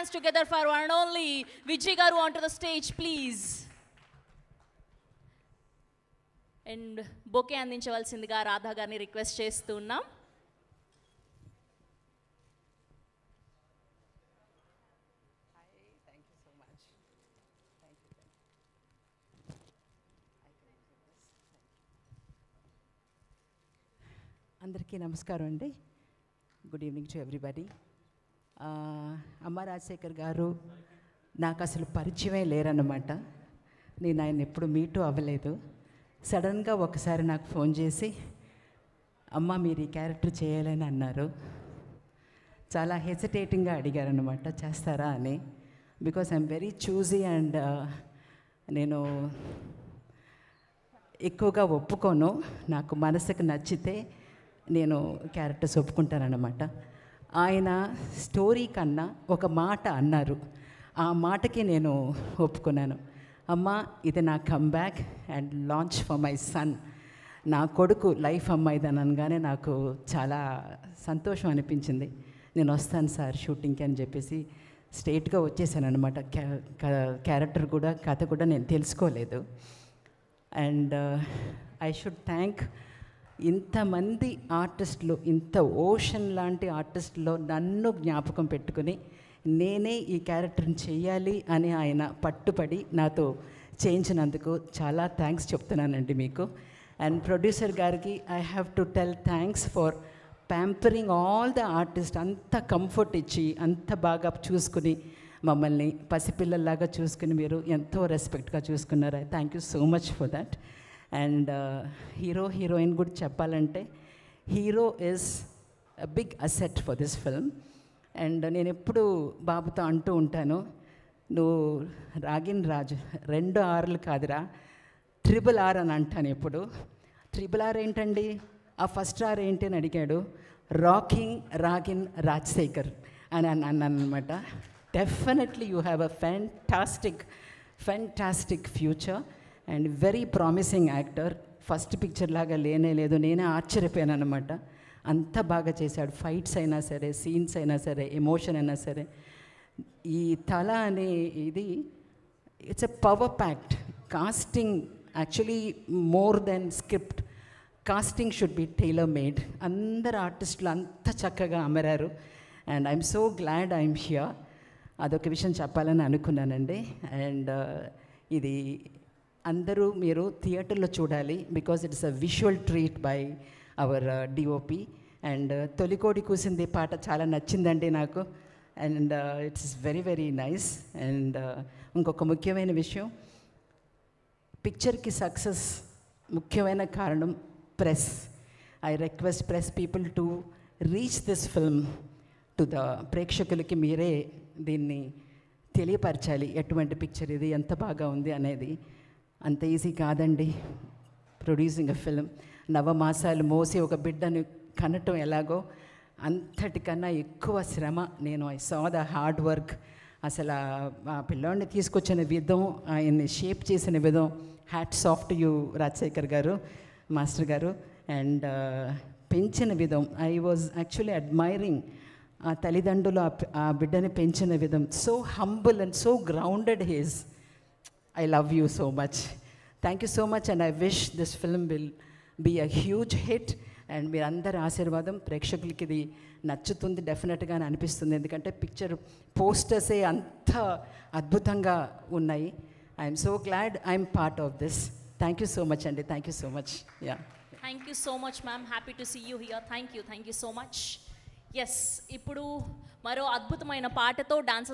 hands together for one and only Vijay garu onto the stage, please. And bouquet అందించవలసిందిగా Radha గారిని request చేస్తున్నాం. అందరికీ నమస్కారం అండి. Good evening to everybody. అమ్మ రాజశేఖర్ గారు నాకు అసలు పరిచయమే లేరన్నమాట. నేను ఆయన ఎప్పుడు మీటు అవ్వలేదు. సడన్గా ఒకసారి నాకు ఫోన్ చేసి అమ్మ మీరు ఈ క్యారెక్టర్ చేయాలని అన్నారు. చాలా హెసిటేటింగ్గా అడిగారన్నమాట, చేస్తారా అని. Because I'm very choosy and నేను ఎక్కువగా ఒప్పుకోను. నాకు మనసుకు నచ్చితే నేను క్యారెక్టర్స్ ఒప్పుకుంటానన్నమాట. ఆయన స్టోరీ కన్నా ఒక మాట అన్నారు, ఆ మాటకి నేను ఒప్పుకున్నాను. అమ్మ ఇది నా comeback and launch for my son, నా కొడుకు లైఫ్ అమ్మ ఇది అనగానే నాకు చాలా సంతోషం అనిపించింది. నేను వస్తాను సార్ షూటింగ్కి అని చెప్పేసి స్ట్రైట్గా వచ్చేసాను అనమాట. క్యారెక్టర్ కూడా కథ కూడా నేను తెలుసుకోలేదు. అండ్ ఐ షుడ్ థ్యాంక్ ఇంతమంది ఆర్టిస్టులు, ఇంత ఓషన్ లాంటి ఆర్టిస్టులో నన్ను జ్ఞాపకం పెట్టుకుని నేనే ఈ క్యారెక్టర్ని చెయ్యాలి అని ఆయన పట్టుపడి నాతో చేయించినందుకు చాలా థ్యాంక్స్ చెప్తున్నానండి మీకు. అండ్ ప్రొడ్యూసర్ గారికి I have to tell thanks for pampering all the artist. అంత కంఫర్ట్ ఇచ్చి అంత బాగా చూసుకుని మమ్మల్ని పసిపిల్లల్లాగా చూసుకుని మీరు ఎంతో రెస్పెక్ట్గా చూసుకున్నారు. Thank you so much for that. And heroine కూడా చెప్పాలంటే hero is a big asset for this film. And నేను ఎప్పుడు బాబుతో అంటూ ఉంటాను, నువ్వు రాగిన్ రాజు 2 R'లు కాదురా, RRR అని అంటాను ఎప్పుడు. RRR ఏంటండి, ఆ ఫస్ట్ R ఏంటి అని అడిగాడు. రాగిన్ రాజశేఖర్ అని అన్నాను అనమాట. Definitely you have a fantastic future and very promising actor. First picture లాగా లేనే లేదు, నేనే ఆశ్చర్యపోయాను అనమాట. అంత బాగా చేశాడు. ఫైట్స్ అయినా సరే, సీన్స్ అయినా సరే, ఎమోషన్ అయినా సరే. ఈ తల అనే ఇది it's a power packed casting. Actually more than script, casting should be tailor made. అందరు ఆర్టిస్టులు అంత చక్కగా అమరారు. And I'm so glad I'm here. అదొక విషయం చెప్పాలని అనుకున్నానండి. అండ్ ఇది అందరూ మీరు థియేటర్లో చూడాలి, because it's a visual treat by our DOP. And తొలికోడి కూసింది పాట చాలా నచ్చిందండి నాకు. And it's very very nice. And ఇంకొక ముఖ్యమైన విషయం, పిక్చర్కి సక్సెస్ ముఖ్యమైన కారణం press. I request press people to reach this film to the ప్రేక్షకులకి. మీరే దీన్ని తెలియపరచాలి, ఎటువంటి పిక్చర్ ఇది, ఎంత బాగా ఉంది అనేది. అంత ఈజీ కాదండి ప్రొడ్యూసింగ్ అ ఫిల్మ్. 9 మాసాలు మోసి ఒక బిడ్డను కనటం ఎలాగో అంతటికన్నా ఎక్కువ శ్రమ. నేను I saw the hard work. అసలు ఆ పిల్లోడిని తీసుకొచ్చిన విధం, ఆయన్ని షేప్ చేసిన విధం, hats off to you Rajasekhar గారు, మాస్టర్ గారు. అండ్ పెంచిన విధం, ఐ వాజ్ యాక్చువల్లీ అడ్మైరింగ్ ఆ తల్లిదండ్రులు ఆ బిడ్డని పెంచిన విధం. So humble and so grounded he's. I love you so much. Thank you so much and I wish this film will be a huge hit. And మీరందరి ఆశీర్వాదం ప్రేక్షకులకి ఇది నచ్చుతుంది డెఫినెట్గా అని అనిపిస్తుంది. ఎందుకంటే పిక్చర్ పోస్టర్సే అంత అద్భుతంగా ఉన్నాయి. I'm so glad I'm part of this. Thank you so much అండి. Thank you so much. Yeah, thank you so much ma'am. Happy to see you here. Thank you so much. Yes, ఇప్పుడు మరో అద్భుతమైన పాటతో dancers